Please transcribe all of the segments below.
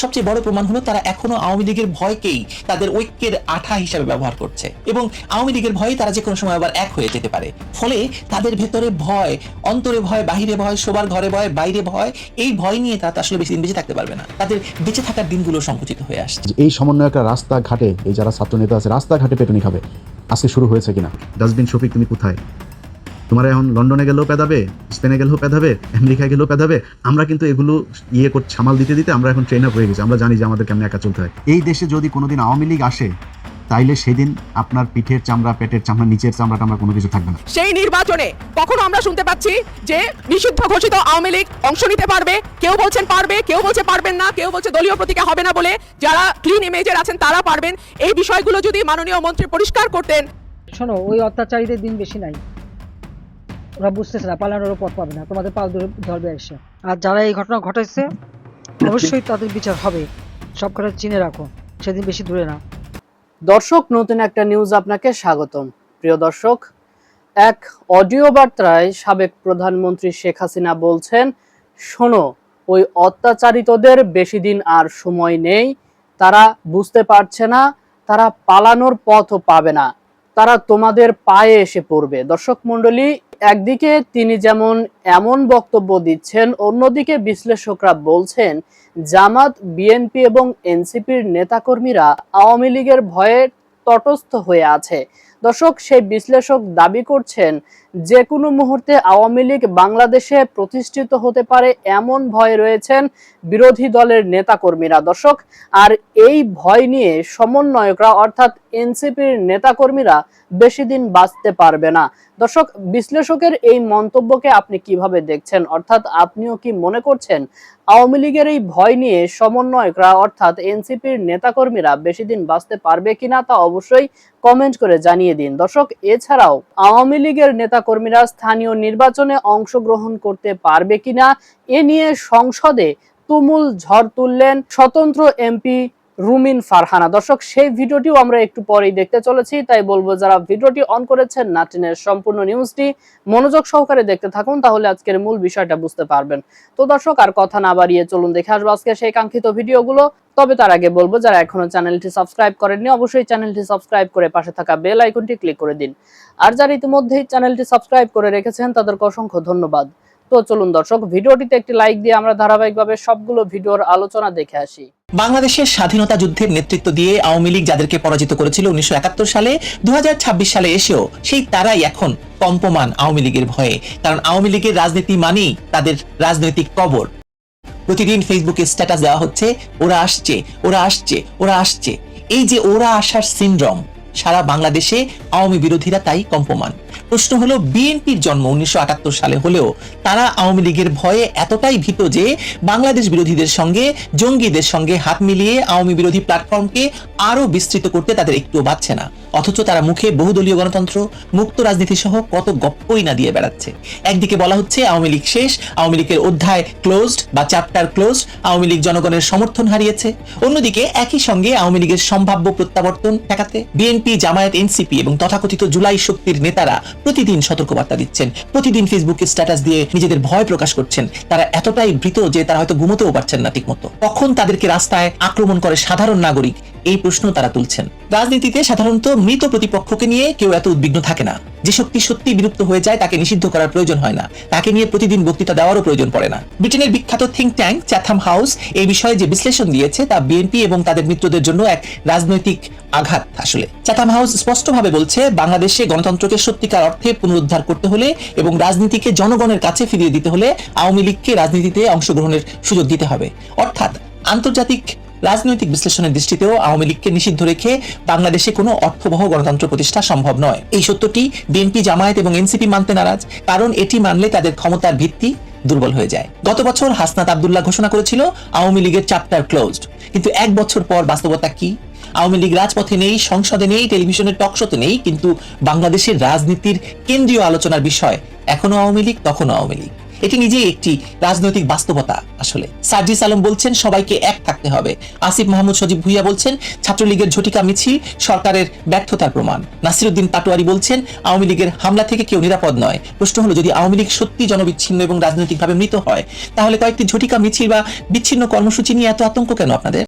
সবচেয়ে বড় প্রমাণ হলো তারা এখনো আওয়ামী লীগের ভয়কেই তাদের ঐক্যের আঠা হিসাবে ব্যবহার করছে এবং আওয়ামী লীগের ভয়ে তারা যে কোনো সময় আবার এক হয়ে যেতে পারে। ফলে তাদের ভেতরে ভয়, অন্তরে ভয়, বাহিরে ভয়, শোবার ঘরে ভয়, বাইরে ভয়, এই ভয় নিয়ে তারা আসলে বেশি দিন বেঁচে থাকতে পারবে না। তাদের বেঁচে থাকার দিনগুলো সংকুচিত হয়ে আসছে। এই সমন্বয়করা রাস্তাঘাটে, এই যারা ছাত্র নেতা আছে রাস্তাঘাটে পেটুনি খাবে, আজকে শুরু হয়েছে কিনা? ডাস্টবিন শফিক তুমি কোথায়? তোমার এখন লন্ডনে গেলেও পেদাবে, স্পেনে গেলেও পেদাবে, আমেরিকায় গেলেও পেদাবে। আমরা কিন্তু এগুলো সামাল দিতে দিতে আমরা এখন ট্রেন আপ হয়ে গেছি। আমরা জানি যে আমাদের কেমন একা চলতে হয়। এই দেশে যদি কোনোদিন আওয়ামী লীগ আসে, তাইলে সেদিন আপনার পিঠের চামড়া, পেটের চামড়া, নিচের চামড়াটা আমরা কোনো কিছু থাকবে না। সেই নির্বাচনে কখনো আমরা শুনতে পাচ্ছি যে নিষিদ্ধ ঘোষিত আওয়ামী লীগ অংশ নিতে পারবে, কেউ বলছেন পারবে, কেউ বলছে পারবেন না, কেউ বলছে দলীয় প্রতীকে হবে না বলে যারা ক্লিন ইমেজের আছেন তারা পারবেন। এই বিষয়গুলো যদি মাননীয় মন্ত্রী পরিষ্কার করতেন। শোনো, ওই অত্যাচারীদের দিন বেশি নাই, ওরা বুঝতেছে না, পালানোরও পথ পাবে না, তোমাদের পাল ধরবে এসে। আর যারা এই ঘটনা ঘটাইছে অবশ্যই তাদের বিচার হবে, সব কথা চিনে রাখো, সেদিন বেশি দূরে না। দর্শক, নতুন একটা নিউজ আপনাকে স্বাগতম। প্রিয় দর্শক, এক অডিও বার্তায় সাবেক প্রধানমন্ত্রী শেখ হাসিনা বলছেন, শোনো, ওই অত্যাচারিতদের বেশি দিন আর সময় নেই, তারা বুঝতে পারছে না, তারা পালানোর পথও পাবে না, তারা তোমাদের পায়ে এসে পড়বে। দর্শক মণ্ডলী, একদিকে তিনি যেমন এমন বক্তব্য দিচ্ছেন, অন্যদিকে বিশ্লেষকরা বলছেন জামাত, বিএনপি এবং এনসিপির নেতাকর্মীরা আওয়ামী লীগের ভয়ে তটস্থ হয়ে আছে। দর্শক, সেই বিশ্লেষক দাবি করছেন যে কোনো মুহূর্তে আওয়ামী লীগ বাংলাদেশে প্রতিষ্ঠিত হতে পারে এমন ভয় রয়েছেন বিরোধী দলের নেতাকর্মীরা। দর্শক, আর এই ভয় নিয়ে সমন্বয়করা অর্থাৎ এনসিপির নেতাকর্মীরা বেশি দিন বাঁচতে পারবে না। দর্শক, বিশ্লেষকের এই মন্তব্যকে আপনি কিভাবে দেখছেন? অর্থাৎ আপনিও কি মনে করছেন আওয়ামী লীগের এই ভয় নিয়ে সমন্বয়করা অর্থাৎ এনসিপির নেতাকর্মীরা বেশি দিন বাঁচতে পারবে কিনা তা অবশ্যই কমেন্ট করে জানিয়ে দিন। দর্শক, এছাড়াও আওয়ামী লীগের নেতাকর্মীরা স্থানীয় নির্বাচনে অংশগ্রহণ করতে পারবে কিনা এ নিয়ে সংসদে তুমুল ঝড় তুললেন স্বতন্ত্র এমপি রুমিন ফারহানা। দর্শক, সেই ভিডিওটিও আমরা একটু পরেই দেখতে চলেছি, তাই বলবো যারা ভিডিওটি অন করেছেন নাটিনের সম্পূর্ণ নিউজটি মনোযোগ সহকারে দেখতে থাকুন, তাহলে আজকের মূল বিষয়টা বুঝতে পারবেন। তো দর্শক, আর কথা না বাড়িয়ে চলুন দেখে আসবো আজকে সেই কাঙ্ক্ষিত ভিডিওগুলো। তবে তার আগে বলবো, যারা এখনো চ্যানেলটি সাবস্ক্রাইব করেননি অবশ্যই চ্যানেলটি সাবস্ক্রাইব করে পাশে থাকা বেল আইকনটি ক্লিক করে দিন। আর যারা ইতিমধ্যেই চ্যানেলটি সাবস্ক্রাইব করে রেখেছেন তাদেরকে অসংখ্য ধন্যবাদ। তো চলুন দর্শক, ভিডিওটিতে একটি লাইক দিয়ে আমরা ধারাবাহিকভাবে সবগুলো ভিডিওর আলোচনা দেখে আসি। বাংলাদেশের স্বাধীনতা যুদ্ধের নেতৃত্ব দিয়ে আওয়ামী লীগ যাদেরকে পরাজিত করেছিল 1971 সালে, 2026 সালে এসেও সেই তারাই এখন কম্পমান আওয়ামী লীগের ভয়ে। কারণ আওয়ামী লীগের রাজনীতি মানেই তাদের রাজনৈতিক কবর। প্রতিদিন ফেসবুকে স্ট্যাটাস দেওয়া হচ্ছে, ওরা আসছে, ওরা আসছে, ওরা আসছে। এই যে ওরা আসার সিনড্রোম, সারা বাংলাদেশে আওয়ামী বিরোধীরা তাই কম্পমান। প্রশ্ন হলো, বিএনপির জন্ম 1978 সালে হলেও তারা আওয়ামী লীগের ভয়ে এতটাই ভীত যে বাংলাদেশ বিরোধীদের সঙ্গে, জঙ্গিদের সঙ্গে হাত মিলিয়ে আওয়ামী বিরোধী প্ল্যাটফর্মকে আরো বিস্তৃত করতে তাদের একটুও বাধছে না। অথচ তারা মুখে বহুদলীয় গণতন্ত্র, মুক্ত রাজনীতি সহ কত গপ্পই না দিয়ে বেড়াচ্ছে। একদিকে বলা হচ্ছে আওয়ামী লীগ শেষ, আওয়ামী লীগের অধ্যায় ক্লোজড বা চ্যাপ্টার ক্লোজড, আওয়ামী লীগ জনগণের সমর্থন হারিয়েছে। অন্যদিকে একই সঙ্গে আওয়ামী লীগের সম্ভাব্য প্রত্যাবর্তন ঠেকাতে বিএনপি, জামায়াত, এনসিপি এবং তথাকথিত জুলাই শক্তির নেতারা প্রতিদিন সতর্কবার্তা দিচ্ছেন, প্রতিদিন ফেসবুকে স্ট্যাটাস দিয়ে নিজেদের ভয় প্রকাশ করছেন। তারা এতটাই ভীত যে তারা হয়তো ঘুমোতেও পারছেন না ঠিকমতো। কখন তাদেরকে রাস্তায় আক্রমণ করে সাধারণ নাগরিক, এই প্রশ্ন তারা তুলছেন। রাজনীতিতে সাধারণত মৃত প্রতিপক্ষকে নিয়ে কেউ এত উদ্বিগ্ন থাকে না। যে শক্তি সত্যি বিলুপ্ত হয়ে যায় তাকে নিষিদ্ধ করার প্রয়োজন হয় না, তাকে নিয়ে প্রতিদিন বক্তৃতা দেওয়ারও প্রয়োজন পড়ে না। ব্রিটেনের বিখ্যাত থিঙ্ক ট্যাঙ্ক চ্যাথাম হাউস এই বিষয়ে যে বিশ্লেষণ দিয়েছে তা বিএনপি এবং তাদের মিত্রদের জন্য এক রাজনৈতিক আঘাত। আসলে চ্যাথাম হাউস স্পষ্টভাবে বলছে, বাংলাদেশে গণতন্ত্রকে সত্যিকার অর্থে পুনরুদ্ধার করতে হলে এবং রাজনীতিকে জনগণের কাছে ফিরিয়ে দিতে হলে আওয়ামী লীগকে রাজনীতিতে অংশগ্রহণের সুযোগ দিতে হবে। অর্থাৎ আন্তর্জাতিক রাজনৈতিক বিশ্লেষণের দৃষ্টিতেও আওয়ামী লীগকে নিষিদ্ধ রেখে বাংলাদেশে কোনো অর্থবহ গণতন্ত্র প্রতিষ্ঠা সম্ভব নয়। এই সত্যটি বিএনপি, জামায়াত এবং এনসিপি মানতে নারাজ, কারণ এটি মানলে তাদের ক্ষমতার ভিত্তি দুর্বল হয়ে যায়। গত বছর হাসনাত আব্দুল্লাহ ঘোষণা করেছিল আওয়ামী লীগের চ্যাপ্টার ক্লোজড, কিন্তু এক বছর পর বাস্তবতা কি? আওয়ামী লীগ রাজপথে নেই, সংসদে নেই, টেলিভিশনের টকশোতে নেই, কিন্তু বাংলাদেশের রাজনীতির কেন্দ্রীয় আলোচনার বিষয় এখনো আওয়ামী লীগ, তখনও আওয়ামী লীগ। এটি নিজেই একটি রাজনৈতিক বাস্তবতা। আসলে সার্জিস আলম বলছেন সবাইকে এক থাকতে হবে, আসিফ মাহমুদ সজীব ভুইয়া বলছেন ছাত্রলীগের ঝটিকা মিছিল সরকারের ব্যর্থতার প্রমাণ, নাসিরউদ্দিন পাটোয়ারি বলছেন আওয়ামী লীগের হামলা থেকে কেউ নিরাপদ নয়। প্রশ্ন হলো, যদি আওয়ামী লীগ সত্যি জনবিচ্ছিন্ন এবং রাজনৈতিকভাবে মৃত হয়, তাহলে কয়েকটি ঝটিকা মিছিল বা বিচ্ছিন্ন কর্মসূচি নিয়ে এত আতঙ্ক কেন আপনাদের?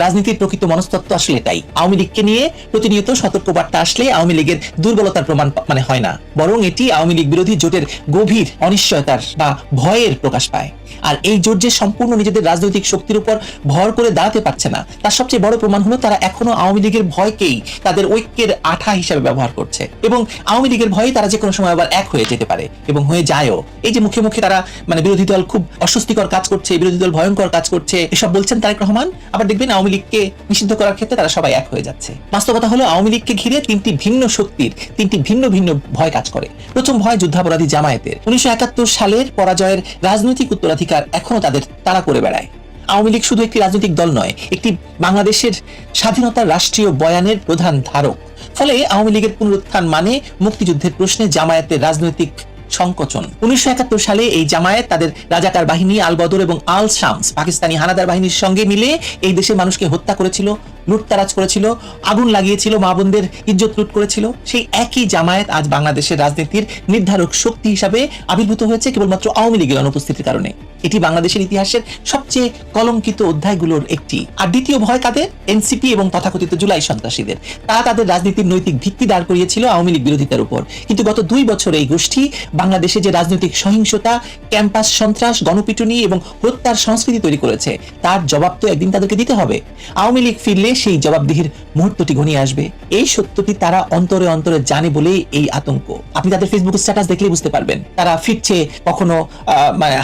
রাজনীতির প্রকৃত মনস্তত্ত্ব আসলে এটাই। আওয়ামী লীগকে নিয়ে প্রতিনিয়ত সতর্কবার্তা আসলে আওয়ামী লীগের দুর্বলতার প্রমাণ হয় না, বরং এটি আওয়ামী লীগ বিরোধী জোটের গভীর অনিশ্চয়তার বা ভয়ের প্রকাশ পায়। আর এই জোট যে সম্পূর্ণ নিজেদের রাজনৈতিক শক্তির উপর ভর করে দাঁড়াতে পারছে না, তার সবচেয়ে বড় প্রমাণ হলো তারা এখনো আওয়ামী লীগের ভয়কেই তাদের ঐক্যের আঠা হিসেবে ব্যবহার করছে, এবং আওয়ামী লীগের ভয়ে তারা যে কোনো সময় আবার এক হয়ে যেতে পারে এবং হয়ে যায়ও। এই যে মুখে মুখে তারা বিরোধী দল খুব অস্বস্তিকর কাজ করছে, বিরোধী দল ভয়ঙ্কর কাজ করছে, এসব বলছেন তারেক রহমান, আবার দেখবেন আওয়ামী লীগকে নিষিদ্ধ করার ক্ষেত্রে তারা সবাই এক হয়ে যাচ্ছে। বাস্তবতা হলো আওয়ামী লীগকে ঘিরে তিনটি ভিন্ন শক্তির তিনটি ভিন্ন ভিন্ন ভয় কাজ করে। প্রথম ভয় যুদ্ধাপরাধী জামায়াতের। 1971 সালের পরাজয়ের রাজনৈতিক উত্তরাধিকার এখনো তাদের তাড়া করে বেড়ায়। আওয়ামী লীগ শুধু একটি রাজনৈতিক দল নয়, একটি বাংলাদেশের স্বাধীনতার রাষ্ট্রীয় বয়ানের প্রধান ধারক। ফলে আওয়ামী লীগের পুনরুত্থান মানে মুক্তিযুদ্ধের প্রশ্নে জামায়াতের রাজনৈতিক সংকোচন। 1971 সালে এই জামায়াত তাদের রাজাকার বাহিনী আল বদর এবং আল শামস পাকিস্তানি হানাদার বাহিনীর সঙ্গে মিলে এই দেশের মানুষকে হত্যা করেছিল, লুটতারাজ করেছিল, আগুন লাগিয়েছিল, মা বোনদের ইজ্জত লুট করেছিল। সেই একই জামায়াত আজ বাংলাদেশের রাজনীতির নির্ধারক শক্তি হিসাবে আবির্ভূত হয়েছে কেবলমাত্র আওয়ামী লীগের অনুপস্থিতির কারণে। এটি বাংলাদেশের ইতিহাসের সবচেয়ে কলঙ্কিত অধ্যায়গুলোর একটি। আর দ্বিতীয় ভয় কাদের? এনসিপি এবং তথাকথিত জুলাই সন্ত্রাসীদের। তারা তাদের রাজনীতির নৈতিক ভিত্তি দাঁড় করিয়েছিল আওয়ামী লীগ বিরোধিতার উপর। কিন্তু গত 2 বছর এই গোষ্ঠী বাংলাদেশে যে রাজনৈতিক সহিংসতা, ক্যাম্পাস সন্ত্রাস, গণপিটুনি এবং হত্যার সংস্কৃতি তৈরি করেছে, তার জবাব তো একদিন তাদেরকে দিতে হবে। আওয়ামী লীগ ফিরলে সেই জবাবদিহির মুহূর্তটি ঘনিয়ে আসবে। এই সত্যটি তারা অন্তরে অন্তরে জানে বলেই এই আতঙ্ক। আপনি তাদের ফেসবুক স্ট্যাটাস দেখলেই বুঝতে পারবেন তারা ফিরছে কখনো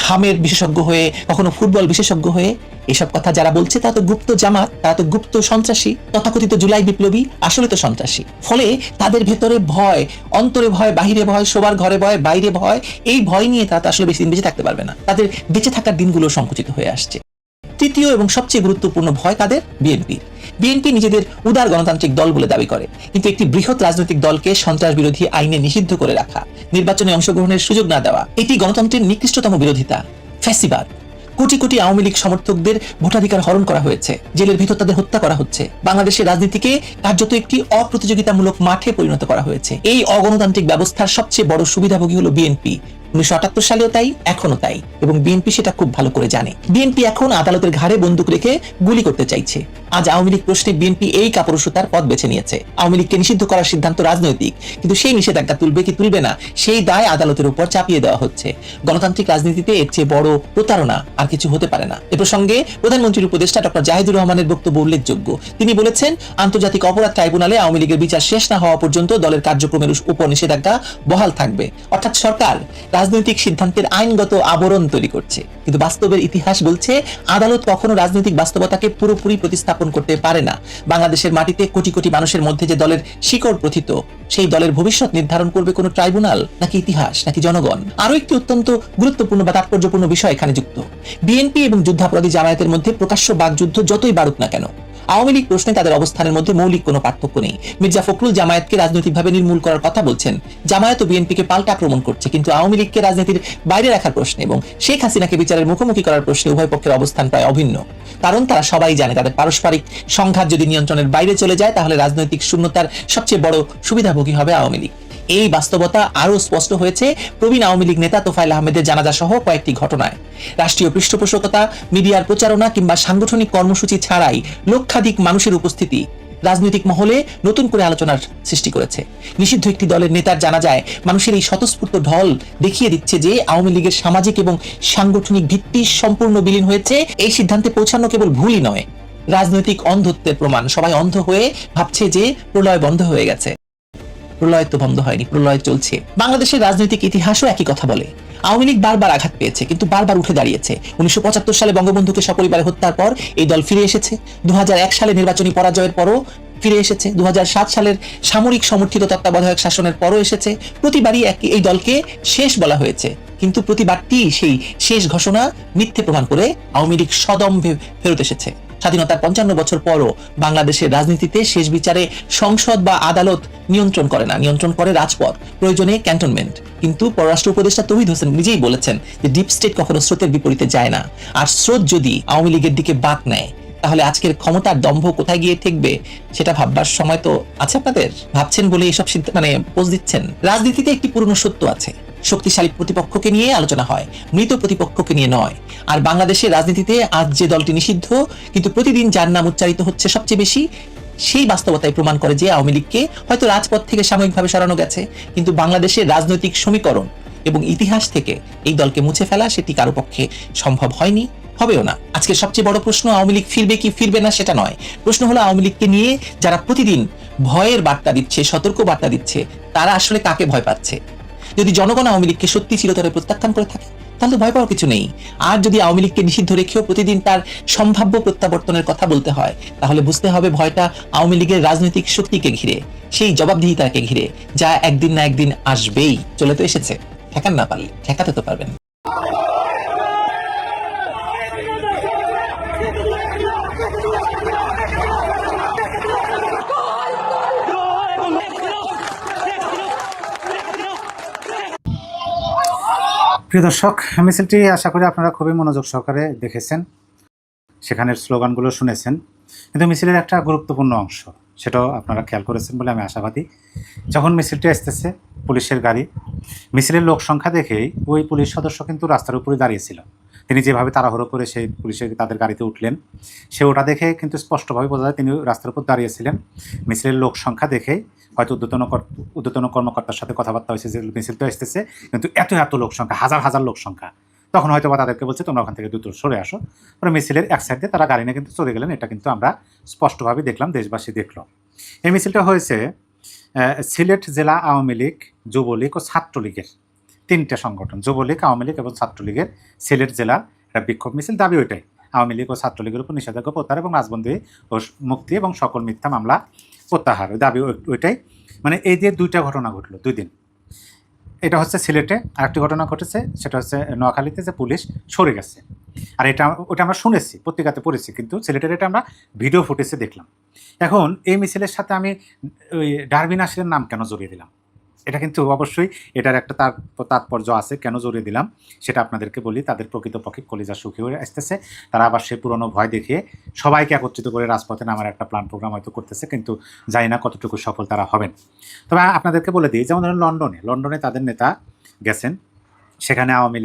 হামের বিশেষজ্ঞ হয়ে, কখনো ফুটবল বিশেষজ্ঞ হয়ে। এসব কথা যারা বলছে তারা তো গুপ্ত জামাত, তারা তো গুপ্ত সন্ত্রাসী, তথাকথিত জুলাই বিপ্লবী, আসলে তো সন্ত্রাসী। ফলে তাদের ভেতরে ভয়, অন্তরে ভয়, বাহিরে ভয়, শোবার ঘরে ভয়, বাইরে ভয়। এই ভয় নিয়ে তারা আসলে বেশি দিন বেঁচে থাকতে পারবে না। তাদের বেঁচে থাকার দিনগুলো সংকুচিত হয়ে আসছে। তৃতীয় এবং সবচেয়ে গুরুত্বপূর্ণ ভয় কাদের? বিএনপি। বিএনপি নিজেদের উদার গণতান্ত্রিক দল বলে দাবি করে, কিন্তু একটি বৃহৎ রাজনৈতিক দলকে সন্ত্রাস বিরোধী আইনে নিষিদ্ধ করে রাখা, নির্বাচনে অংশগ্রহণের সুযোগ না দেওয়া, এটি গণতন্ত্রের নিকৃষ্টতম বিরোধিতা, ফ্যাসিবাদ। কোটি কোটি আওয়ামী লীগ সমর্থকদের ভোটাধিকার হরণ করা হয়েছে, জেলের ভিতর তাদের হত্যা করা হচ্ছে। বাংলাদেশের রাজনীতিকে কার্যত একটি অপ্রতিযোগিতামূলক মাঠে পরিণত করা হয়েছে। এই অগণতান্ত্রিক ব্যবস্থার সবচেয়ে বড় সুবিধাভোগী হলো বিএনপি। 1978 সালেও তাই, এখনো তাই, এবং বিএনপি সেটা খুব ভালো করে জানে। বিএনপি এখন আদালতের ঘাড়ে বন্দুক রেখে গুলি করতে চাইছে। আজ আওয়ামী লীগ প্রশ্নে বিএনপি এই কাপুরুষতার পথ বেছে নিয়েছে। আওয়ামী লীগকে নিষিদ্ধ করার সিদ্ধান্ত রাজনৈতিক, কিন্তু সেই নিষেধাজ্ঞা তুলবে কি তুলবে না সেই দায় আদালতের উপর চাপিয়ে দেওয়া হচ্ছে। গণতান্ত্রিক রাজনীতিতে এর চেয়ে বড় প্রতারণা আর কিছু হতে পারে না। এ প্রসঙ্গে প্রধানমন্ত্রীর উপদেষ্টা ডক্টর জাহিদুর রহমানের বক্তব্য উল্লেখযোগ্য। তিনি বলেছেন, আন্তর্জাতিক অপরাধ ট্রাইব্যুনালে আওয়ামী লীগের বিচার শেষ না হওয়া পর্যন্ত দলের কার্যক্রমের উপর নিষেধাজ্ঞা বহাল থাকবে। অর্থাৎ সরকার রাজনৈতিক সিদ্ধান্তের আইনগত আবরণ তৈরি করছে, কিন্তু বাস্তবের ইতিহাস বলছে আদালত কখনো রাজনৈতিক বাস্তবতাকে পুরোপুরি প্রতিস্থাপন করতে পারে না। বাংলাদেশের মাটিতে কোটি কোটি মানুষের মধ্যে যে দলের শিকড় প্রথিত, সেই দলের ভবিষ্যৎ নির্ধারণ করবে কোনো ট্রাইব্যুনাল নাকি ইতিহাস নাকি জনগণ? আরো একটি অত্যন্ত গুরুত্বপূর্ণ বা তাৎপর্যপূর্ণ বিষয় এখানে যুক্ত। বিএনপি এবং যুদ্ধাপরাধী জামায়াতের মধ্যে প্রকাশ্য বাকযুদ্ধ যতই বাড়ুক না কেন, আওয়ামী লীগ প্রশ্নে তাদের অবস্থানের মধ্যে মৌলিক কোনো পার্থক্য নেই। মির্জা ফখরুল জামায়াতকে রাজনৈতিকভাবে নির্মূল করার কথা বলছেন, জামায়াত ও বিএনপিকে পাল্টা আক্রমণ করছে, কিন্তু আওয়ামী লীগকে রাজনীতির বাইরে রাখার প্রশ্নে এবং শেখ হাসিনাকে বিচারের মুখোমুখি করার প্রশ্নে উভয় পক্ষের অবস্থান প্রায় অভিন্ন। কারণ তারা সবাই জানে তাদের পারস্পরিক সংঘাত যদি নিয়ন্ত্রণের বাইরে চলে যায়, তাহলে রাজনৈতিক শূন্যতার সবচেয়ে বড় সুবিধাভোগী হবে আওয়ামী লীগ। এই বাস্তবতা আরো স্পষ্ট হয়েছে প্রবীণ আওয়ামী লীগ নেতা তোফায়েল আহমেদের জানাজা সহ কয়েকটি ঘটনায়। রাষ্ট্রীয় পৃষ্ঠপোষকতা, মিডিয়ার প্রচারণা কিংবা সাংগঠনিক কর্মসূচি ছাড়াই লক্ষাধিক মানুষের উপস্থিতি রাজনৈতিক মহলে নতুন করে আলোচনার সৃষ্টি করেছে। নিষিদ্ধ একটি দলের নেতার জানাজায় মানুষের এই স্বতঃস্ফূর্ত ঢল দেখিয়ে দিচ্ছে যে আওয়ামী লীগের সামাজিক এবং সাংগঠনিক ভিত্তি সম্পূর্ণ বিলীন হয়েছে। এই সিদ্ধান্তে পৌঁছানো কেবল ভুলই নয়, রাজনৈতিক অন্ধত্বের প্রমাণ। সবাই অন্ধ হয়ে ভাবছে যে প্রলয় বন্ধ হয়ে গেছে। প্রলয় তো বন্ধ হয়নি, প্রলয় চলছে। বাংলাদেশের রাজনৈতিক ইতিহাসও একই কথা বলে। আওয়ামী লীগ বারবার আঘাত পেয়েছে, কিন্তু বারবার উঠে দাঁড়িয়েছে। 1975 সালে বঙ্গবন্ধুকে সপরিবারে হত্যার পর এই দল ফিরে এসেছে। 2001 সালে নির্বাচনী পরাজয়ের পরও ফিরে এসেছে। 2007 সালের সামরিক সমর্থিত তত্ত্বাবধায়ক শাসনের পরও এসেছে। প্রতিবারই এই দলকে শেষ বলা হয়েছে, কিন্তু প্রতিবারটি সেই শেষ ঘোষণা মিথ্যে প্রমাণ করে আওয়ামী লীগ সদম্ভে ফেরত এসেছে। স্বাধীনতার 55 বছর পরও বাংলাদেশের রাজনীতিতে শেষ বিচারে সংসদ বা আদালত নিয়ন্ত্রণ করে না, নিয়ন্ত্রণ করে রাজপথ, প্রয়োজনে ক্যান্টনমেন্ট। কিন্তু পররাষ্ট্র উপদেষ্টা তৌহিদ হোসেন নিজেই বলেছেন যে ডিপ স্টেট কখনো স্রোতের বিপরীতে যায় না, আর স্রোত যদি আওয়ামী লীগের দিকে বাঁক নেয় তাহলে আজকের ক্ষমতার দম্ভ কোথায় গিয়ে ঠেকবে সেটা ভাববার সময় তো আছে আপনাদের। ভাবছেন বলে এসব পোজ দিচ্ছেন। রাজনীতিতে একটি পুরনো সত্য আছে, শক্তিশালী প্রতিপক্ষকে নিয়ে আলোচনা হয়, মৃত প্রতিপক্ষকে নিয়ে নয়। আর বাংলাদেশের রাজনীতিতে আজ যে দলটি নিষিদ্ধ কিন্তু প্রতিদিন যার নাম উচ্চারিত হচ্ছে সবচেয়ে বেশি, সেই বাস্তবতায় প্রমাণ করে যে আওয়ামী লীগকে হয়তো রাজপথ থেকে সাময়িকভাবে সরানো গেছে, কিন্তু বাংলাদেশের রাজনৈতিক সমীকরণ এবং ইতিহাস থেকে এই দলকে মুছে ফেলা সেটি কারো পক্ষে সম্ভব হয়নি, হবেও না। আজকে সবচেয়ে বড় প্রশ্ন আওয়ামী লীগ ফিরবে কি ফিরবে না সেটা নয়, প্রশ্ন হলো আওয়ামী লীগকে নিয়ে যারা প্রতিদিন ভয়ের বার্তা দিচ্ছে, সতর্ক বার্তা দিচ্ছে, তারা আসলে কাকে ভয় পাচ্ছে। যদি জনগণ আওয়ামী লীগকে সত্যি চিরতরে প্রত্যাখ্যান করে থাকে তাহলে ভয় পাওয়ার কিছু নেই। আর যদি আওয়ামী লীগকে নিষিদ্ধ রেখেও প্রতিদিন তার সম্ভাব্য প্রত্যাবর্তনের কথা বলতে হয় তাহলে বুঝতে হবে ভয়টা আওয়ামী লীগের রাজনৈতিক শক্তিকে ঘিরে, সেই জবাবদিহিতাকে ঘিরে, যা একদিন না একদিন আসবেই। চলে তো এসেছে, ঠেকান না পারলে ঠেকাতে তো পারবেন। প্রিয় দর্শক, মিছিলটি আশা করি আপনারা খুবই মনোযোগ সহকারে দেখেছেন, সেখানের স্লোগানগুলো শুনেছেন। কিন্তু মিছিলের একটা গুরুত্বপূর্ণ অংশ সেটাও আপনারা খেয়াল করেছেন বলে আমি আশাবাদী। যখন মিছিলটি আসতেছে পুলিশের গাড়ি, মিছিলের লোক সংখ্যা দেখেই ওই পুলিশ সদস্য কিন্তু রাস্তার উপরে দাঁড়িয়েছিল। তিনি যেভাবে তাড়াহুড়ো করে সেই পুলিশের তাদের গাড়িতে উঠলেন, সে ওটা দেখে কিন্তু স্পষ্টভাবে বোঝা যায় তিনি রাস্তার উপর দাঁড়িয়েছিলেন। মিছিলের লোক সংখ্যা দেখেই হয়তো ঊর্ধ্বতন কর্মকর্তার সাথে কথাবার্তা হয়েছে যে মিছিল তো আসতেছে, কিন্তু এত লোক সংখ্যা, হাজার হাজার লোক সংখ্যা, তখন হয়তো বা তাদেরকে বলছে তোমরা ওখান থেকে দ্রুত সরে আসো। পরে মিছিলের এক সাইড দিয়ে তারা গাড়ি নিয়ে কিন্তু চলে গেলেন, এটা কিন্তু আমরা স্পষ্টভাবে দেখলাম, দেশবাসী দেখল। এই মিছিলটা হয়েছে সিলেট জেলা আওয়ামী লীগ, যুবলীগ ও ছাত্রলীগের তিনটা সংগঠন, যুবলীগ, আওয়ামী লীগ এবং ছাত্রলীগের সিলেট জেলার একটা বিক্ষোভ মিছিল। দাবি ওইটাই, আওয়ামী লীগ ও ছাত্রলীগের উপর নিষেধাজ্ঞা প্রত্যাহার এবং রাজবন্দী ও মুক্তি এবং সকল মিথ্যা মামলা প্রত্যাহার, দাবি ওইটাই। মানে এই দিয়ে দুইটা ঘটনা ঘটলো 2 দিন। এটা হচ্ছে সিলেটে, আরেকটি ঘটনা ঘটেছে সেটা হচ্ছে নোয়াখালীতে, যে পুলিশ সরে গেছে। আর ওটা আমরা শুনেছি, পত্রিকাতে পড়েছি, কিন্তু সিলেটের এটা আমরা ভিডিও ফুটেজে দেখলাম। এখন এই মিছিলের সাথে আমি ওই ডারবিন নাশিরের নাম কেন জড়িয়ে দিলাম, এটা কিন্তু অবশ্যই এটার একটা তাৎপর্য আছে। কেন জড়িয়ে দিলাম সেটা আপনাদেরকে বলি। তাদের প্রকৃতপক্ষে কলিজা সুখী হয়ে আসতেছে, তারা আবার সেই পুরনো ভয় দেখিয়ে সবাইকে একত্রিত করে রাজপথে নামার একটা প্ল্যান প্রোগ্রাম হয়তো করতেছে, কিন্তু জানি না কতটুকু সফল তারা হবেন। তবে আপনাদেরকে বলে দিই, যেমন ধরুন লন্ডনে তাদের নেতা গেছেন, সেখানে আওয়ামী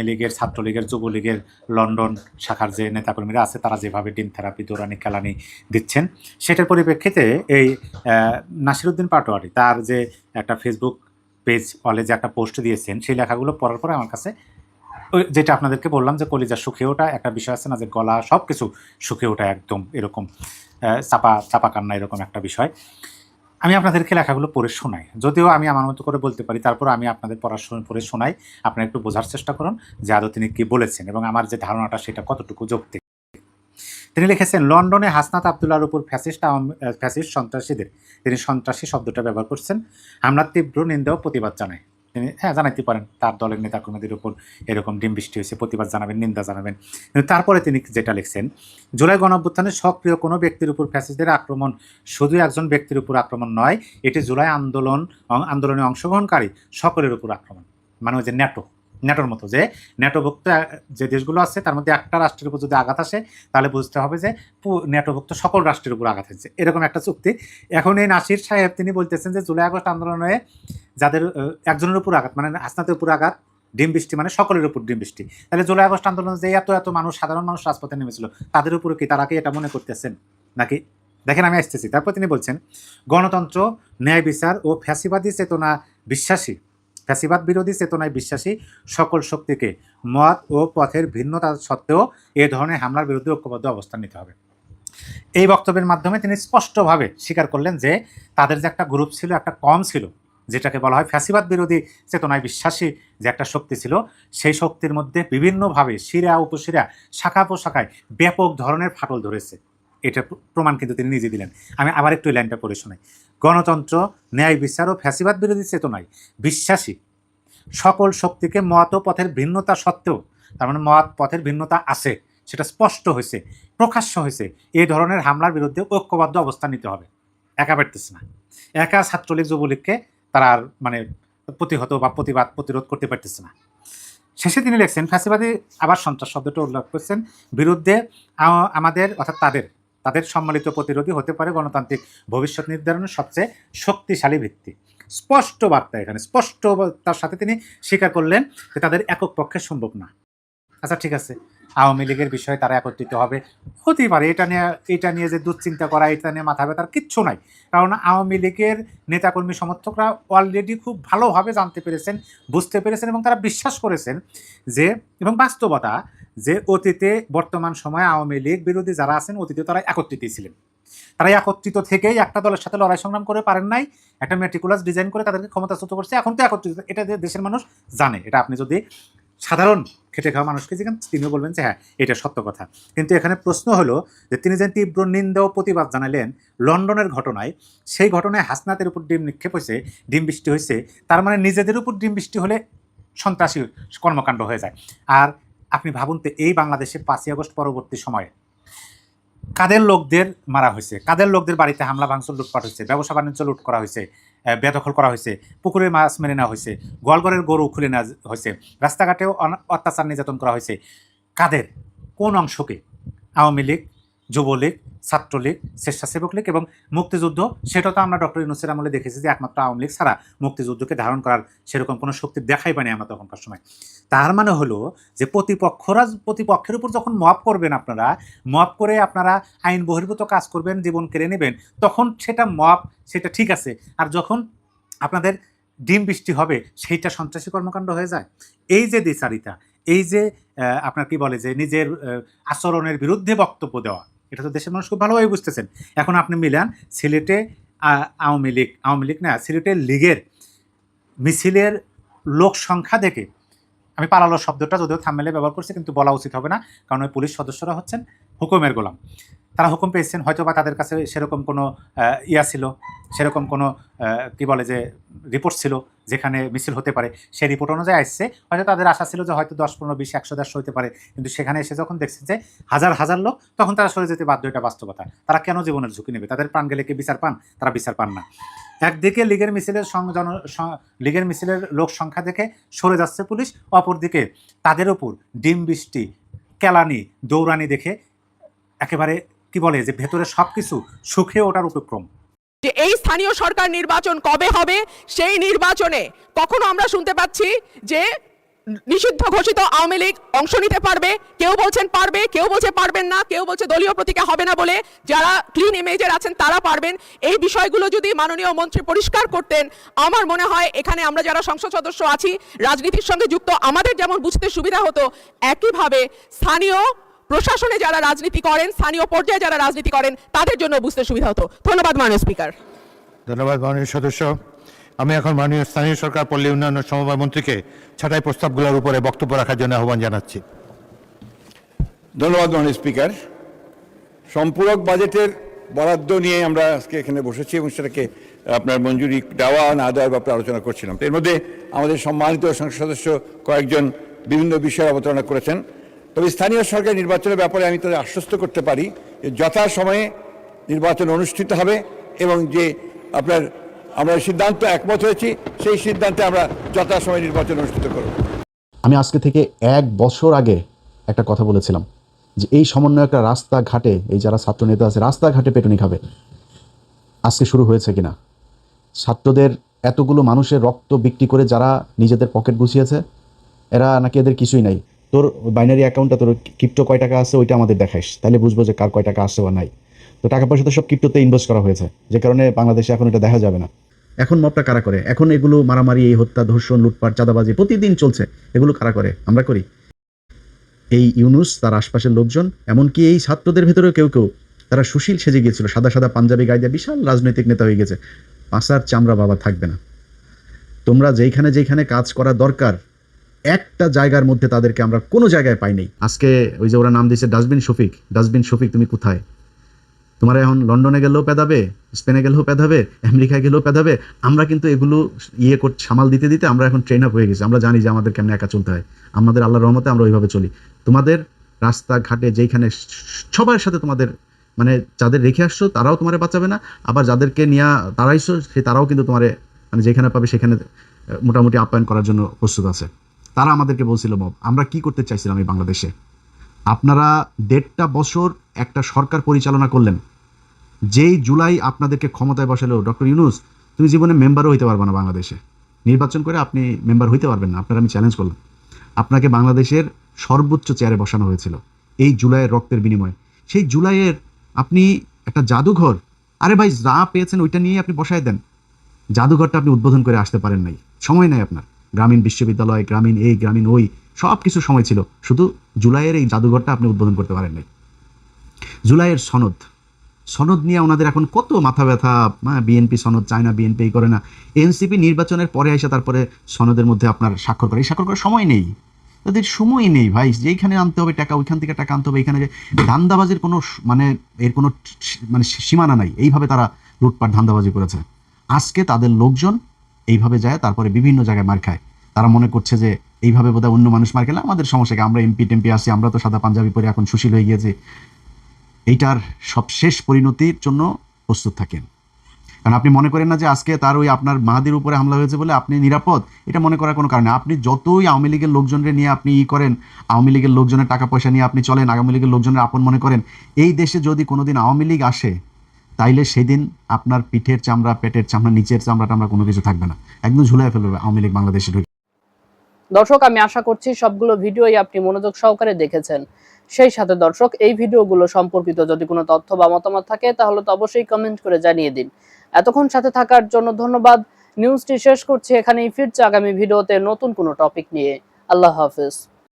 লীগের, ছাত্রলীগের, যুবলীগের লন্ডন শাখার যে নেতাকর্মীরা আছে তারা যেভাবে ডিম থেরাপি, দৌড়ানি, খেলানি দিচ্ছেন, সেটার পরিপ্রেক্ষিতে এই নাসিরউদ্দিন পাটোয়ারি তার যে একটা ফেসবুক পেজ অলে যে একটা পোস্ট দিয়েছেন, সেই লেখাগুলো পড়ার পরে আমার কাছে ওই যেটা আপনাদেরকে বললাম যে কলিজা শুকিয়ে ওঠা একটা বিষয় আছে না, যে গলা সব কিছু শুকিয়ে ওঠা, একদম এরকম চাপা কান্না, এরকম একটা বিষয়। আমি আপনাদেরকে লেখাগুলো পড়ে শোনাই, যদিও আমি আমার মতো করে বলতে পারি, তারপর আমি আপনাদের পড়ে শোনাই, আপনারা একটু বোঝার চেষ্টা করুন যে আদৌ তিনি কী বলেছেন এবং আমার যে ধারণাটা সেটা কতটুকু যৌক্তিক। তিনি লিখেছেন, লন্ডনে হাসনাত আবদুল্লাহর উপর ফ্যাসিস্ট সন্ত্রাসীদের, তিনি সন্ত্রাসী শব্দটা ব্যবহার করছেন, আমরা তীব্র নিন্দা ও প্রতিবাদ জানাই। তিনি জানাইতে পারেন তার দলের নেতাকর্মীদের উপর এরকম ডিম বৃষ্টি হয়েছে, প্রতিবাদ জানাবেন, নিন্দা জানাবেন। কিন্তু তারপরে তিনি যেটা লিখছেন, জুলাই গণঅভ্যুত্থানে সক্রিয় কোনো ব্যক্তির উপর ফ্যাসিস্টদের আক্রমণ শুধু একজন ব্যক্তির উপর আক্রমণ নয়, এটি জুলাই আন্দোলনে অংশগ্রহণকারী সকলের উপর আক্রমণ। মানে ওই যে ন্যাটোর মতো, যে ন্যাটোভুক্ত যে দেশগুলো আছে তার মধ্যে একটা রাষ্ট্রের উপর যদি আঘাত আসে তাহলে বুঝতে হবে যে ন্যাটোভুক্ত সকল রাষ্ট্রের উপর আঘাত হয়েছে, এরকম একটা চুক্তি। এখন এই নাসির সাহেব তিনি বলতেছেন যে জুলাই আগস্ট আন্দোলনে যাদের একজনের উপর আঘাত, মানে হাসনাতের উপর আঘাত, ডিম বৃষ্টি মানে সকলের উপর ডিম বৃষ্টি। তাহলে জুলাই আগস্ট আন্দোলনে যে এত মানুষ, সাধারণ মানুষ রাজপথে নেমেছিল, তাদের উপর কি, তারা কি এটা মনে করতেছেন নাকি? দেখেন আমি আসতেছি। তারপর তিনি বলছেন, গণতন্ত্র, ন্যায় বিচার ও ফ্যাসিবাদ বিরোধী চেতনায় বিশ্বাসী সকল শক্তিকে মত ও পথের ভিন্নতা সত্ত্বেও এ ধরনের হামলার বিরুদ্ধে ঐক্যবদ্ধ অবস্থান নিতে হবে। এই বক্তব্যের মাধ্যমে তিনি স্পষ্টভাবে স্বীকার করলেন যে তাদের যে একটা গ্রুপ ছিল, একটা কম ছিল, যেটাকে বলা হয় ফ্যাসিবাদ বিরোধী চেতনায় বিশ্বাসী যে একটা শক্তি ছিল, সেই শক্তির মধ্যে বিভিন্নভাবে শিরা উপশিরা, শাখা প্রশাখায় ব্যাপক ধরনের ফাটল ধরেছে। এটা প্রমাণ কিন্তু তিনি নিজে দিলেন। আমি আবার একটু লাইনটা পড়ে শোনাই। গণতন্ত্র, ন্যায় বিচার ও ফ্যাসিবাদ বিরোধী চেতনায় বিশ্বাসী সকল শক্তিকে মত ও পথের ভিন্নতা সত্ত্বেও, তার মানে মত পথের ভিন্নতা আছে, সেটা স্পষ্ট হয়েছে, প্রকাশ্য হয়েছে। এই ধরনের হামলার বিরুদ্ধে ঐক্যবদ্ধ অবস্থান নিতে হবে। একা পারতেছে না, একা ছাত্রলীগ যুবলীগকে তারা আর মানে প্রতিহত বা প্রতিরোধ করতে পারতেছে না। শেষে তিনি লিখছেন, ফ্যাসিবাদী আবার সন্ত্রাস শব্দটা উল্লেখ করছেন, বিরুদ্ধে আমাদের অর্থাৎ তাদের সম্মিলিত প্রতিরোধী হতে পারে গণতান্ত্রিক ভবিষ্যৎ নির্ধারণের সবচেয়ে শক্তিশালী ভিত্তি। স্পষ্ট বার্তা এখানে, স্পষ্ট তার সাথে তিনি স্বীকার করলেন যে তাদের একক পক্ষে সম্ভব না। আচ্ছা ঠিক আছে, আওয়ামী লীগের বিষয়ে তারা একত্রিত হবে, হতেই পারে। এটা নিয়ে যে দুশ্চিন্তা করা, এটা নিয়ে মাথা ব্যথার কিচ্ছু নাই। কারণ আওয়ামী লীগের নেতাকর্মী সমর্থকরা অলরেডি খুব ভালোভাবে জানতে পেরেছেন, বুঝতে পেরেছেন এবং তারা বিশ্বাস করেছেন যে, এবং বাস্তবতা যে অতীতে বর্তমান সময়ে আওয়ামী লীগ বিরোধী যারা আছেন অতীতে তারা একত্রিতই ছিলেন। তারা একত্রিত থেকেই একটা দলের সাথে লড়াই সংগ্রাম করে পারেন নাই, একটা মেটিকুলাস ডিজাইন করে তাদেরকে ক্ষমতাচ্যুত করছে। এখন তো একত্রিত, এটা দেশের মানুষ জানে। এটা আপনি যদি সাধারণ খেটে খাওয়া মানুষকে যেখানে তিনিও বলবেন যে হ্যাঁ এটা সত্য কথা। কিন্তু এখানে প্রশ্ন হলো যে তিনি যে তীব্র নিন্দা ও প্রতিবাদ জানালেন লন্ডনের ঘটনায়, সেই ঘটনায় হাসনাতের উপর ডিম নিক্ষেপ হয়েছে, ডিম বৃষ্টি হয়েছে, তার মানে নিজেদের উপর ডিম বৃষ্টি হলে সন্ত্রাসী কর্মকাণ্ড হয়ে যায়। আর আপনি ভাবুন তো, এই বাংলাদেশে 5ই আগস্ট পরবর্তী সময়ে কাদের লোকদের মারা হয়েছে, কাদের লোকদের বাড়িতে হামলা ভাঙচুর লুটপাট হয়েছে, ব্যবসা বাণিজ্য লুট করা হয়েছে, বেদখল করা হয়েছে, পুকুরে মাছ মেরে নেওয়া হয়েছে, গোয়ালঘরের গরু খুলে নেওয়া হয়েছে, রাস্তাঘাটেও অত্যাচার নির্যাতন করা হয়েছে। কাদের, কোন অংশকে? আওয়ামী লীগ, যুবলীগ, ছাত্রলীগ, স্বেচ্ছাসেবক লীগ এবং মুক্তিযুদ্ধ। সেটা তো আমরা ডক্টর ইউনূসের আমলে দেখেছি যে একমাত্র আওয়ামী লীগ ছাড়া মুক্তিযুদ্ধকে ধারণ করার সেরকম কোনো শক্তি দেখাই পাইনি আমরা তখনকার সময়। তার মানে হলো যে প্রতিপক্ষের উপর যখন মপ করবেন, আপনারা মপ করে আপনারা আইন বহির্ভূত কাজ করবেন, জীবন কেড়ে নেবেন, তখন সেটা মপ, সেটা ঠিক আছে। আর যখন আপনাদের ডিম বৃষ্টি হবে, সেইটা সন্ত্রাসী কর্মকাণ্ড হয়ে যায়। এই যে দ্বিচারিতা, এই যে আপনার কি বলে যে নিজের আচরণের বিরুদ্ধে বক্তব্য দেওয়া, এটা তো দেশের মানুষ খুব ভালোভাবে বুঝতেছেন। এখন আপনি মিলান সিলেটে আওয়ামী লীগ না, সিলেটের লীগের মিছিলের লোক সংখ্যা দেখে, আমি পালালো শব্দটা যদিও থাম্বনেইলে ব্যবহার করছি, কিন্তু বলা উচিত হবে না, কারণ ওই পুলিশ সদস্যরা হচ্ছেন হুকুমের গোলাম। তারা হুকুম পেয়েছেন, হয়তো বা তাদের কাছে সেরকম কোনো ছিল, সেরকম কোনো কি বলে যে রিপোর্ট ছিল যেখানে মিছিল হতে পারে, সেই রিপোর্ট অনুযায়ী আসছে। হয়তো তাদের আশা ছিল যে হয়তো 10, 15, 20, 100, 150 হতে পারে, কিন্তু সেখানে এসে যখন দেখছে যে হাজার হাজার লোক, তখন তারা সরে যেতে বাধ্য। এটা বাস্তবতা। তারা কেন জীবনের ঝুঁকি নেবে? তাদের প্রাণ গেলে কি বিচার পান? তারা বিচার পান না। একদিকে লীগের মিছিলের লোক সংখ্যা দেখে সরে যাচ্ছে পুলিশ, অপরদিকে তাদের উপর ডিম বৃষ্টি, কেলানি, দৌড়ানি দেখে একেবারে কি বলে যে ভেতরে সবকিছু সুখে ওঠার উপক্রম। যে এই স্থানীয় সরকার নির্বাচন কবে হবে, সেই নির্বাচনে কখনো আমরা শুনতে পাচ্ছি যে নিষিদ্ধ ঘোষিত আওয়ামী লীগ অংশ নিতে পারবে, কেউ বলছেন পারবে, কেউ বলছে পারবেন না, কেউ বলছে দলীয় প্রতীকে হবে না বলে যারা ক্লিন ইমেজের আছেন তারা পারবেন। এই বিষয়গুলো যদি মাননীয় মন্ত্রী পরিষ্কার করতেন, আমার মনে হয় এখানে আমরা যারা সংসদ সদস্য আছি, রাজনীতির সঙ্গে যুক্ত, আমাদের যেমন বুঝতে সুবিধা হতো, একইভাবে স্থানীয় প্রশাসনে যারা রাজনীতি করেন, স্থানীয় পর্যায়ে যারা রাজনীতি করেন, তাদের জন্য বুঝতে সুবিধা হতো। ধন্যবাদ মাননীয় স্পিকার। ধন্যবাদ মাননীয় সদস্য। আমি এখন মাননীয় স্থানীয় সরকার পল্লী উন্নয়ন ও সমবায় মন্ত্রীকে ছাঁটাই প্রস্তাবগুলোর উপরে বক্তব্য রাখার জন্য আহ্বান জানাচ্ছি। ধন্যবাদ মাননীয় স্পিকার। সম্পূরক বাজেটের বরাদ্দ নিয়ে আমরা আজকে এখানে বসেছি এবং সেটাকে আপনার মঞ্জুরি দেওয়া না দেওয়ার ব্যাপারে আলোচনা করছিলাম। তো এর মধ্যে আমাদের সম্মানিত সংসদ সদস্য কয়েকজন বিভিন্ন বিষয়ে অবতারণা করেছেন। তবে স্থানীয় সরকার নির্বাচনের ব্যাপারে আমি তাদের আশ্বস্ত করতে পারি যে যথাসময়ে নির্বাচন অনুষ্ঠিত হবে এবং যে আমরা সিদ্ধান্ত একমত হয়েছি, সেই সিদ্ধান্তে আমরা যথাসময়ে নির্বাচন অনুষ্ঠিত করব। আমি আজকে থেকে 1 বছর আগে একটা কথা বলেছিলাম যে এই সমন্বয়করা রাস্তাঘাটে, এই যারা ছাত্র নেতা আছে রাস্তাঘাটে পেটুনি খাবে। আজকে শুরু হয়েছে কিনা? ছাত্রদের এতগুলো মানুষের রক্ত বিক্রি করে যারা নিজেদের পকেট গুছিয়েছে, এরা নাকি এদের কিছুই নাই। তোর বাইনারি অ্যাকাউন্টটা, তোর ক্রিপ্টো কয় টাকা আছে ওইটা আমাদের দেখাইস, তাহলে বুঝবো যে কার কয় টাকা আসছে বা নাই। তো টাকা পয়সা তো সব ক্রিপ্টোতে ইনভেস্ট করা হয়েছে, যে কারণে বাংলাদেশে এখন এটা দেখা যাবে না। এখন মপটা কারা করে? এখন এগুলো মারামারি, এই হত্যা, ধর্ষণ, লুটপাট, চাঁদাবাজি প্রতিদিন চলছে, এগুলো কারা করে? আমরা করি। এই ইউনূস, তার আশপাশের লোকজন, এমনকি এই ছাত্রদের ভেতরেও কেউ কেউ তারা সুশীল সেজে গিয়েছিল, সাদা সাদা পাঞ্জাবি গায়ে দিয়ে বিশাল রাজনৈতিক নেতা হয়ে গেছে। পাশার চামড়া বাবা থাকবে না। তোমরা যেখানে কাজ করা দরকার, একটা জায়গার মধ্যে তাদেরকে আমরা কোনো জায়গায় পাইনি। আজকে ওই যে ওরা নাম দিয়েছে ডাস্টবিন শফিক, তুমি কোথায়? তোমার এখন লন্ডনে গেলেও পেদাবে, স্পেনে গেলেও পেদাবে, আমেরিকায় গেলেও পেদাবে। আমরা কিন্তু এগুলো সামাল দিতে আমরা এখন ট্রেন আপ হয়ে গেছি। আমরা জানি যে আমাদের কেমন একা চলতে হয়। আমাদের আল্লাহর রহমতে আমরা ওইভাবে চলি। তোমাদের রাস্তাঘাটে যেখানে সবার সাথে তোমাদের মানে যাদের রেখে আসছো তারাও তোমারে বাঁচাবে না, আবার যাদেরকে নিয়ে তাড়াইছো তারাও কিন্তু তোমারে মানে যেখানে পাবে সেখানে মোটামুটি আপ্যায়ন করার জন্য প্রস্তুত আছে। তারা আমাদেরকে বলছিল মব আমরা কি করতে চাইছিলাম এই বাংলাদেশে। আপনারা 1.5 বছর একটা সরকার পরিচালনা করলেন, যেই জুলাই আপনাদেরকে ক্ষমতায় বসালো ডক্টর ইউনূস, তুমি জীবনে মেম্বারও হইতে পারবে না বাংলাদেশে, নির্বাচন করে আপনি মেম্বার হইতে পারবেন না। আপনার আমি চ্যালেঞ্জ করলাম, আপনাকে বাংলাদেশের সর্বোচ্চ চেয়ারে বসানো হয়েছিল এই জুলাইয়ের রক্তের বিনিময়ে। সেই জুলাইয়ের আপনি একটা জাদুঘর, আরে ভাই যা পেয়েছেন ওইটা নিয়ে আপনি বসায় দেন। জাদুঘরটা আপনি উদ্বোধন করে আসতে পারেন নাই, সময় নাই আপনার। গ্রামীণ বিশ্ববিদ্যালয়, গ্রামীণ এই গ্রামীণ ওই সব কিছু সময় ছিল, শুধু জুলাইয়ের এই জাদুঘরটা আপনি উদ্বোধন করতে পারেন নাই। জুলাইয়ের সনদ নিয়ে ওনাদের এখন কত মাথা ব্যথা, বিএনপি সনদ চায় না, বিএনপি করে না, এনসিপি নির্বাচনের পরে এসে তারপরে সনদের মধ্যে আপনার স্বাক্ষর করে, এই স্বাক্ষর করার সময় নেই, তাদের সময় নেই ভাই। যেইখানে আনতে হবে টাকা ওইখান থেকে টাকা আনতে হবে, এখানে ধান্দাবাজির কোনো মানে এর কোনো মানে সীমানা নাই। এইভাবে তারা লুটপাট ধান্দাবাজি করেছে। আজকে তাদের লোকজন এইভাবে যায় তারপরে বিভিন্ন জায়গায় মার খায়। তারা মনে করছে যে এইভাবে বোধহয় অন্য মানুষ মার খেলে আমাদের সমস্যা কি, আমরা এমপি টেমপি আসছি, আমরা তো সাদা পাঞ্জাবি পরে এখন সুশীল হয়ে গিয়েছি। এইটার সব শেষ পরিণতির জন্য প্রস্তুত থাকেন। কারণ আপনি মনে করেন না যে আজকে তার ওই আপনার মাহাদির উপরে হামলা হয়েছে বলে আপনি নিরাপদ, এটা মনে করার কোনো কারণে। আপনি যতই আওয়ামী লীগের লোকজনকে নিয়ে আপনি করেন, আওয়ামী লীগের লোকজনের টাকা পয়সা নিয়ে আপনি চলেন, আওয়ামী লীগের লোকজনের আপন মনে করেন, এই দেশে যদি কোনোদিন আওয়ামী লীগ আসে তাইলে সেদিন আপনার পিঠের চামড়া, পেটের চামড়া, নিচের চামড়াটা আমরা কোনো কিছু থাকবে না, একদম ঝুলাই ফেলবে আওয়ামী লীগ বাংলাদেশে ঢুকে। দর্শক, আমি আশা করছি সবগুলো ভিডিওই আপনি মনোযোগ সহকারে দেখেছেন। সেই সাথে দর্শক, এই ভিডিওগুলো সম্পর্কিত যদি কোনো তথ্য বা মতামত থাকে তাহলে তো অবশ্যই কমেন্ট করে জানিয়ে দিন। এতক্ষণ সাথে থাকার জন্য ধন্যবাদ। নিউজটি শেষ করছি এখানেই, ফিরছে আগামী ভিডিওতে নতুন কোনো টপিক নিয়ে। আল্লাহ হাফেজ।